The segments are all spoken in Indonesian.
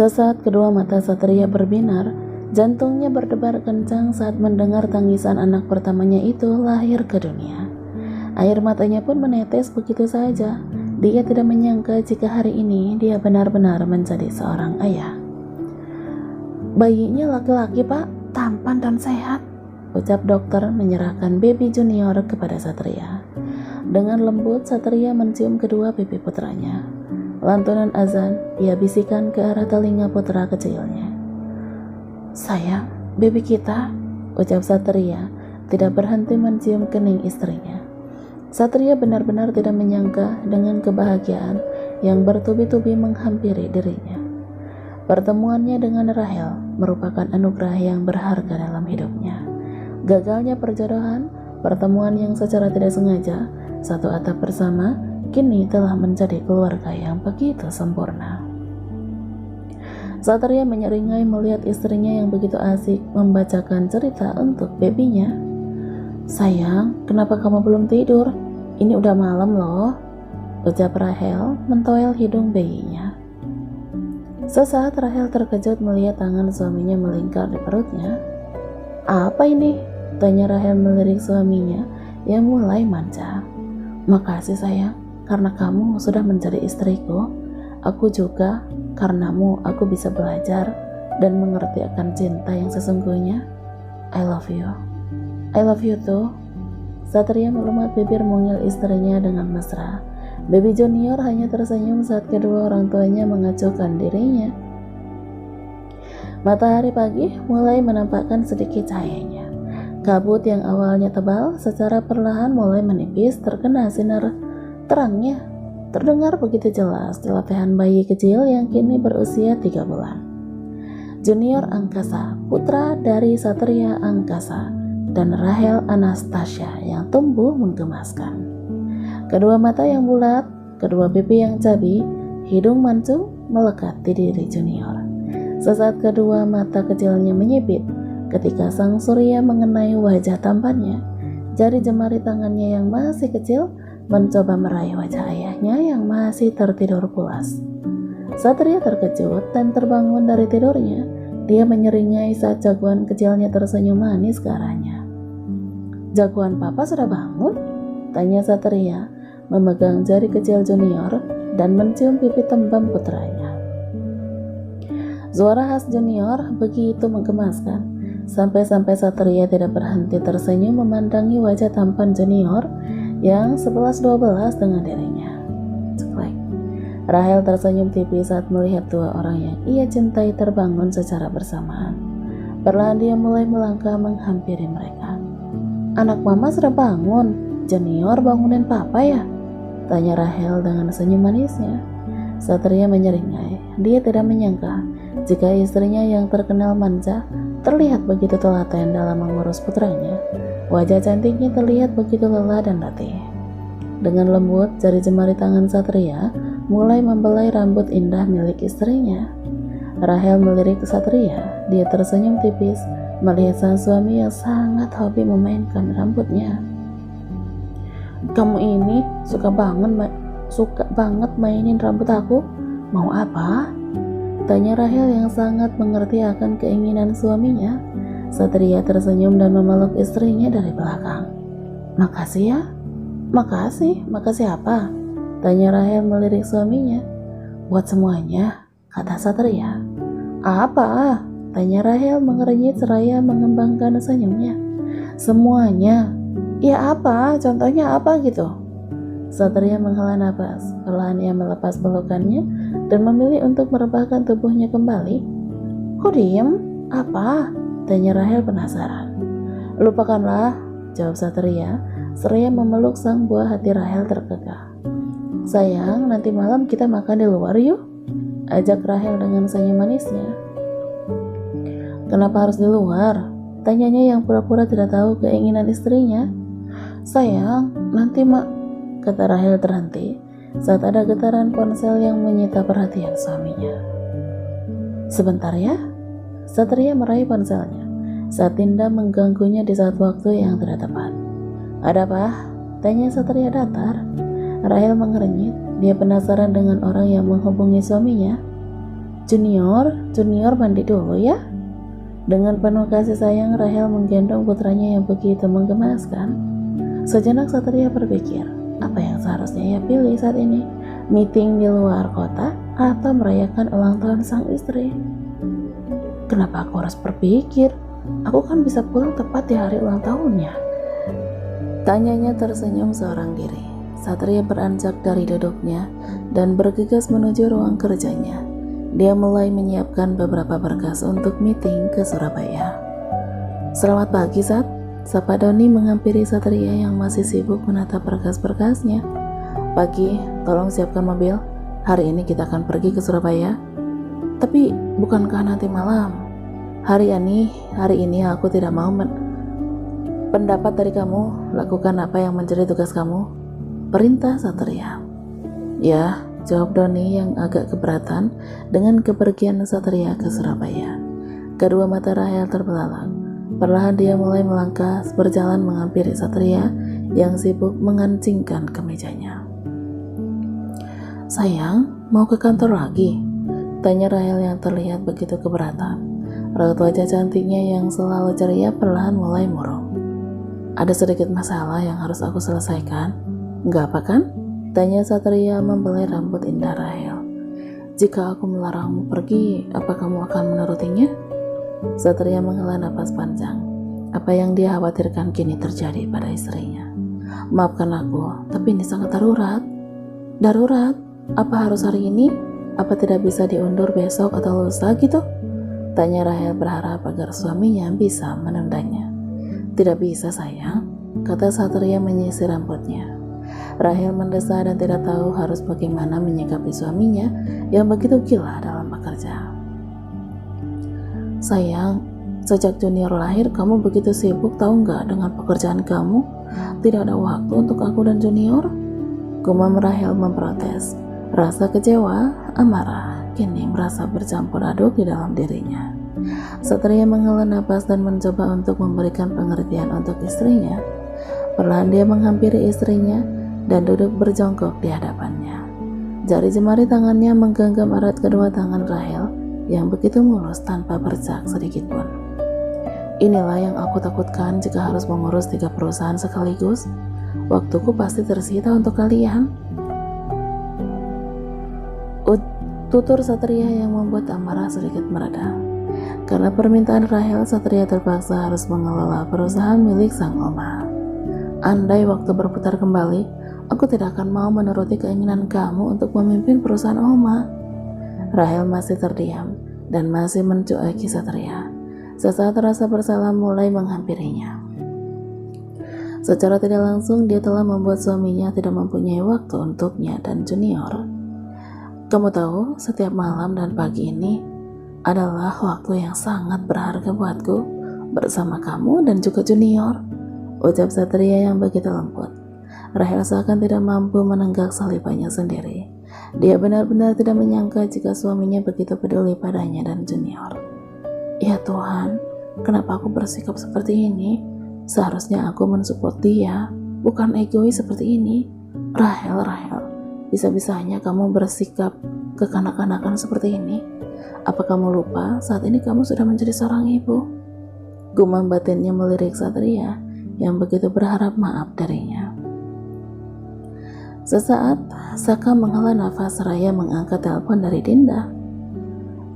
Sesaat kedua mata Satria berbinar, jantungnya berdebar kencang saat mendengar tangisan anak pertamanya itu lahir ke dunia. Air matanya pun menetes begitu saja. Dia tidak menyangka jika hari ini dia benar-benar menjadi seorang ayah. "Bayinya laki-laki, Pak, tampan dan sehat," ucap dokter menyerahkan baby junior kepada Satria. Dengan lembut Satria mencium kedua pipi putranya. Lantunan azan ia bisikan ke arah telinga putra kecilnya. "Sayang, baby kita," ucap Satria tidak berhenti mencium kening istrinya. Satria benar-benar tidak menyangka dengan kebahagiaan yang bertubi-tubi menghampiri dirinya. Pertemuannya dengan Rahel merupakan anugerah yang berharga dalam hidupnya. Gagalnya perjodohan, pertemuan yang secara tidak sengaja, satu atap bersama, kini telah menjadi keluarga yang begitu sempurna. Satria menyeringai melihat istrinya yang begitu asik membacakan cerita untuk bebinya. "Sayang, kenapa kamu belum tidur? Ini udah malam loh," ucap Rahel mentoel hidung bayinya. Sesaat Rahel terkejut melihat tangan suaminya melingkar di perutnya. "Apa ini?" tanya Rahel melirik suaminya yang mulai manja. "Makasih sayang, karena kamu sudah menjadi istriku. Aku juga, karenamu aku bisa belajar dan mengerti akan cinta yang sesungguhnya. I love you. I love you too." Satria melumat bibir mungil istrinya dengan mesra. Baby junior hanya tersenyum saat kedua orang tuanya mengacuhkan dirinya. Matahari pagi mulai menampakkan sedikit cahayanya. Kabut yang awalnya tebal secara perlahan mulai menipis terkena sinar terangnya. Terdengar begitu jelas celotehan bayi kecil yang kini berusia 3 bulan. Junior Angkasa, putra dari Satria Angkasa dan Rahel Anastasia yang tumbuh menggemaskan. Kedua mata yang bulat, kedua pipi yang cabi, hidung mancung melekat di diri junior. Sesaat kedua mata kecilnya menyipit ketika sang surya mengenai wajah tampannya. Jari jemari tangannya yang masih kecil mencoba meraih wajah ayahnya yang masih tertidur pulas. Satria terkejut dan terbangun dari tidurnya. Dia menyeringai saat jagoan kecilnya tersenyum manis ke arahnya. "Jagoan papa sudah bangun?" tanya Satria, memegang jari kecil junior dan mencium pipi tembam putranya. Suara khas junior begitu menggemaskan, sampai-sampai Satria tidak berhenti tersenyum memandangi wajah tampan junior yang 11-12 dengan dirinya. Ceklek. Rahel tersenyum tipis saat melihat dua orang yang ia cintai terbangun secara bersamaan. Perlahan dia mulai melangkah menghampiri mereka. "Anak mama sudah bangun. Junior bangunin papa ya?" tanya Rahel dengan senyum manisnya. Satria menyeringai. Dia tidak menyangka jika istrinya yang terkenal manja terlihat begitu telaten dalam mengurus putranya. Wajah cantiknya terlihat begitu lelah dan letih. Dengan lembut, jari jemari tangan Satria mulai membelai rambut indah milik istrinya. Rahel melirik Satria. Dia tersenyum tipis melihat sang suami yang sangat hobi memainkan rambutnya. "Kamu ini suka banget mainin rambut aku. Mau apa?" tanya Rahel yang sangat mengerti akan keinginan suaminya. Satria tersenyum dan memeluk istrinya dari belakang. "Makasih ya." Makasih apa?" tanya Rahel melirik suaminya. "Buat semuanya," kata Satria. "Apa?" tanya Rahel mengernyit seraya mengembangkan senyumnya. "Semuanya. Ya apa? Contohnya apa gitu?" Satria menghela napas. Perlahan ia melepas pelukannya dan memilih untuk merebahkan tubuhnya kembali. "Kok diem? Apa?" tanya Rahel penasaran. "Lupakanlah," jawab Satria, seraya memeluk sang buah hati Rahel terkekeh. "Sayang, nanti malam kita makan di luar yuk," ajak Rahel dengan senyum manisnya. "Kenapa harus di luar?" tanyanya yang pura-pura tidak tahu keinginan istrinya. "Sayang, nanti kata Rahel terhenti saat ada getaran ponsel yang menyita perhatian suaminya. "Sebentar ya." Satria meraih ponselnya saat Dinda mengganggunya di saat waktu yang tidak tepat. "Ada apa?" tanya Satria datar. Rahel mengernyit. Dia penasaran dengan orang yang menghubungi suaminya. Junior mandi dulu ya. Dengan penuh kasih sayang, Rahel menggendong putranya yang begitu menggemaskan. Sejenak Satria berpikir, apa yang seharusnya ia pilih saat ini? Meeting di luar kota atau merayakan ulang tahun sang istri? Kenapa aku harus berpikir? Aku kan bisa pulang tepat di hari ulang tahunnya. Tanyanya tersenyum seorang diri. Satria beranjak dari duduknya dan bergegas menuju ruang kerjanya. Dia mulai menyiapkan beberapa berkas untuk meeting ke Surabaya. Selamat pagi, Sat. Sapa Doni menghampiri Satria yang masih sibuk menatap berkas-berkasnya. Pagi, tolong siapkan mobil. Hari ini kita akan pergi ke Surabaya. Tapi bukankah nanti malam? Hari ini aku tidak mau pendapat dari kamu. Lakukan apa yang menjadi tugas kamu. Perintah Satria. Ya, jawab Doni yang agak keberatan dengan kepergian Satria ke Surabaya. Kedua mata Rahel terbelalak. Perlahan dia mulai melangkah berjalan menghampiri Satria yang sibuk mengancingkan kemejanya. Sayang, mau ke kantor lagi? Tanya Rahel yang terlihat begitu keberatan. Raut wajah cantiknya yang selalu ceria perlahan mulai murung. Ada sedikit masalah yang harus aku selesaikan. Enggak apa kan? Tanya Satria membelai rambut indah Rahel. Jika aku melarangmu pergi, apa kamu akan menurutinya? Satria menghela napas panjang. Apa yang dia khawatirkan kini terjadi pada istrinya. Maafkan aku, tapi ini sangat darurat. Darurat? Apa harus hari ini? Apa tidak bisa diundur besok atau lusa gitu? Tanya Rahel berharap agar suaminya bisa menundanya. Tidak bisa sayang, kata Satria menyisir rambutnya. Rahel mendesah dan tidak tahu harus bagaimana menyikapi suaminya yang begitu gila dalam bekerja. Sayang, sejak Junior lahir kamu begitu sibuk tahu nggak dengan pekerjaan kamu? Tidak ada waktu untuk aku dan Junior? Gumam Rahel memprotes. Rasa kecewa, amarah, kini merasa bercampur aduk di dalam dirinya. Satria menghela napas dan mencoba untuk memberikan pengertian untuk istrinya. Perlahan dia menghampiri istrinya dan duduk berjongkok di hadapannya. Jari jemari tangannya menggenggam erat kedua tangan Rahel yang begitu mulus tanpa bercak sedikit pun. Inilah yang aku takutkan jika harus mengurus 3 perusahaan sekaligus. Waktuku pasti tersita untuk kalian. Tutur Satria yang membuat amarah sedikit mereda. Karena permintaan Rahel, Satria terpaksa harus mengelola perusahaan milik sang oma. Andai waktu berputar kembali, aku tidak akan mau menuruti keinginan kamu untuk memimpin perusahaan oma. Rahel masih terdiam dan masih mencueki Satria. Sesaat rasa bersalah mulai menghampirinya. Secara tidak langsung dia telah membuat suaminya tidak mempunyai waktu untuknya dan Junior. Kamu tahu, setiap malam dan pagi ini adalah waktu yang sangat berharga buatku bersama kamu dan juga Junior, ucap Satria yang begitu lembut. Rahel seakan tidak mampu menenggak salipannya sendiri. Dia benar-benar tidak menyangka jika suaminya begitu peduli padanya dan Junior. Ya Tuhan, kenapa aku bersikap seperti ini? Seharusnya aku mensupport dia, bukan egois seperti ini. Rahel, bisa-bisanya kamu bersikap kekanak-kanakan seperti ini. Apa kamu lupa saat ini kamu sudah menjadi seorang ibu? Gumam batinnya melirik Satria yang begitu berharap maaf darinya. Sesaat, Saka menghela nafas seraya mengangkat telepon dari Dinda.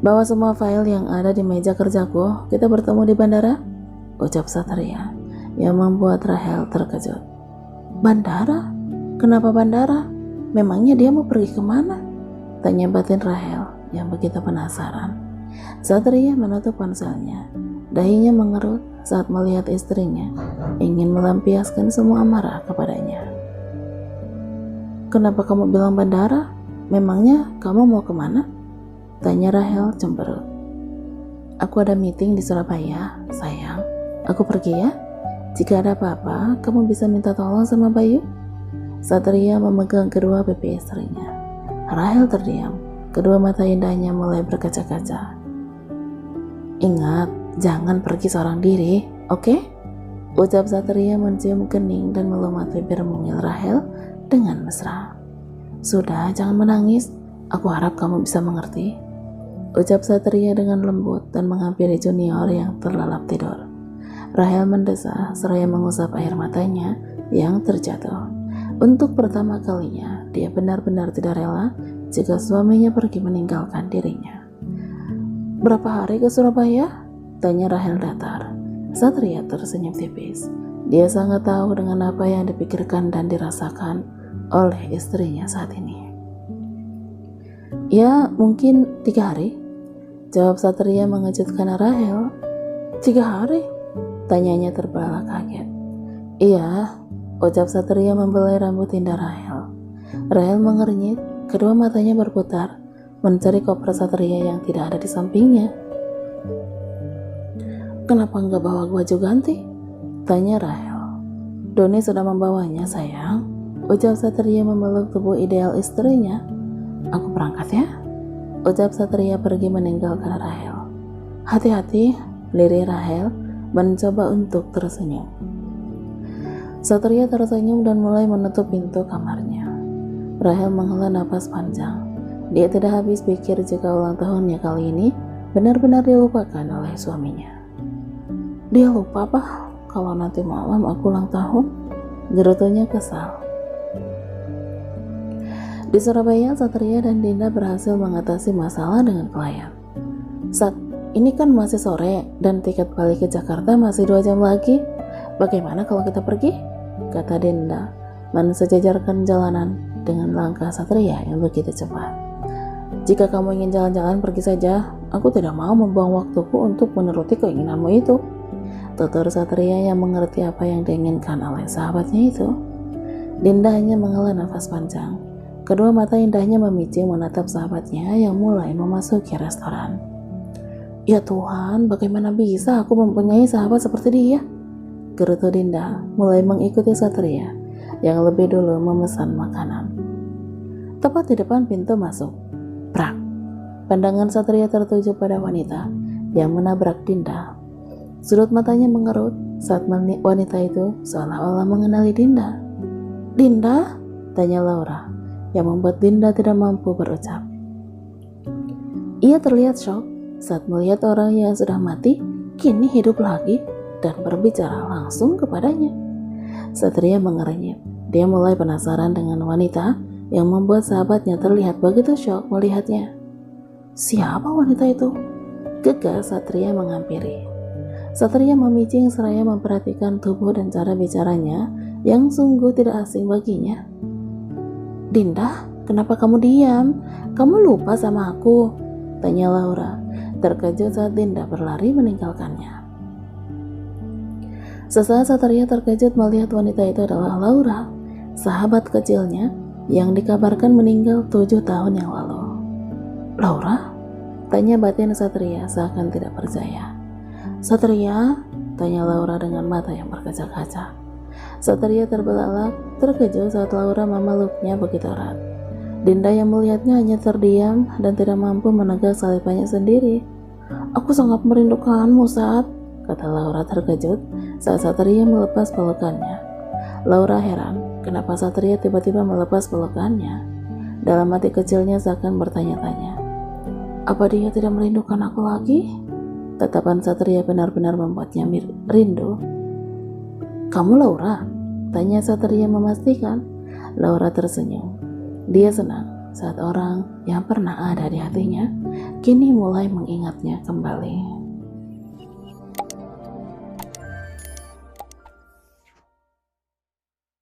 Bawa semua file yang ada di meja kerjaku, kita bertemu di bandara, ucap Satria yang membuat Rahel terkejut. Bandara? Kenapa bandara? Memangnya dia mau pergi kemana? Tanya batin Rahel yang begitu penasaran. Satria menutup ponselnya. Dahinya mengerut saat melihat istrinya ingin melampiaskan semua amarah kepadanya. Kenapa kamu bilang bandara? Memangnya kamu mau kemana? Tanya Rahel cemberut. Aku ada meeting di Surabaya, sayang. Aku pergi ya. Jika ada apa-apa, kamu bisa minta tolong sama Bayu. Satria memegang kedua pipi istrinya. Rahel terdiam. Kedua mata indahnya mulai berkaca-kaca. Ingat, jangan pergi seorang diri, oke? Ucap Satria mencium kening dan melumat bibir mungil Rahel dengan mesra. Sudah, jangan menangis. Aku harap kamu bisa mengerti. ucap Satria dengan lembut dan menghampiri junior yang terlelap tidur. Rahel mendesah seraya mengusap air matanya yang terjatuh. Untuk pertama kalinya, dia benar-benar tidak rela jika suaminya pergi meninggalkan dirinya. "Berapa hari ke Surabaya?" tanya Rahel datar. Satria tersenyum tipis. Dia sangat tahu dengan apa yang dipikirkan dan dirasakan oleh istrinya saat ini. "Ya, mungkin 3 hari," jawab Satria mengejutkan Rahel. 3 hari? Tanyanya terbelalak kaget. "Iya," ucap Satria membelai rambut indah Rahel. Rahel mengernyit, kedua matanya berputar, mencari koper Satria yang tidak ada di sampingnya. "Kenapa nggak bawa baju ganti?" tanya Rahel. "Doni sudah membawanya, sayang," ucap Satria memeluk tubuh ideal istrinya. "Aku berangkat ya," ucap Satria pergi meninggalkan Rahel. "Hati-hati," lirih Rahel mencoba untuk tersenyum. Satria tersenyum dan mulai menutup pintu kamarnya. Rahel menghela napas panjang. Dia tidak habis pikir jika ulang tahunnya kali ini benar-benar dilupakan oleh suaminya. "Dia lupa apa kalau nanti malam aku ulang tahun?" gerutunya kesal. Di Surabaya, Satria dan Dinda berhasil mengatasi masalah dengan klien. "Sat, ini kan masih sore dan tiket balik ke Jakarta masih 2 jam lagi. Bagaimana kalau kita pergi?" kata Dinda, mensejajarkan jalanan dengan langkah Satria yang begitu cepat. "Jika kamu ingin jalan-jalan, pergi saja. Aku tidak mau membuang waktuku untuk menuruti keinginanmu itu," tutur Satria yang mengerti apa yang diinginkan oleh sahabatnya itu. Dinda hanya menghela nafas panjang. Kedua mata indahnya memijing menatap sahabatnya yang mulai memasuki restoran. "Ya Tuhan, bagaimana bisa aku mempunyai sahabat seperti dia?" gerutu Dinda, mulai mengikuti Satria yang lebih dulu memesan makanan. Tepat di depan pintu masuk, prak, pandangan Satria tertuju pada wanita yang menabrak Dinda. Sudut matanya mengerut saat wanita itu seolah-olah mengenali Dinda. "Dinda?" tanya Laura, yang membuat Dinda tidak mampu berucap. Ia terlihat shock saat melihat orang yang sudah mati kini hidup lagi dan berbicara langsung kepadanya. Satria mengernyit. Dia mulai penasaran dengan wanita yang membuat sahabatnya terlihat begitu shock melihatnya. "Siapa wanita itu?" gegas Satria menghampiri. Satria memicing seraya memperhatikan tubuh dan cara bicaranya yang sungguh tidak asing baginya. "Dinda, kenapa kamu diam? Kamu lupa sama aku?" tanya Laura, terkejut saat Dinda berlari meninggalkannya. Sesaat Satria terkejut melihat wanita itu adalah Laura, sahabat kecilnya yang dikabarkan meninggal 7 tahun yang lalu. "Laura?" tanya batin Satria seakan tidak percaya. "Satria?" tanya Laura dengan mata yang berkaca-kaca. Satria terbelalak, terkejut saat Laura memeluknya begitu erat. Dinda yang melihatnya hanya terdiam dan tidak mampu menegak salipannya sendiri. "Aku sangat merindukanmu, Sat," kata Laura terkejut saat Satria melepas pelukannya. Laura heran kenapa Satria tiba-tiba melepas pelukannya. Dalam hati kecilnya seakan bertanya-tanya, apa dia tidak merindukan aku lagi? Tatapan Satria benar-benar membuatnya rindu. "Kamu Laura?" tanya Satria memastikan. Laura tersenyum. Dia senang saat orang yang pernah ada di hatinya kini mulai mengingatnya kembali.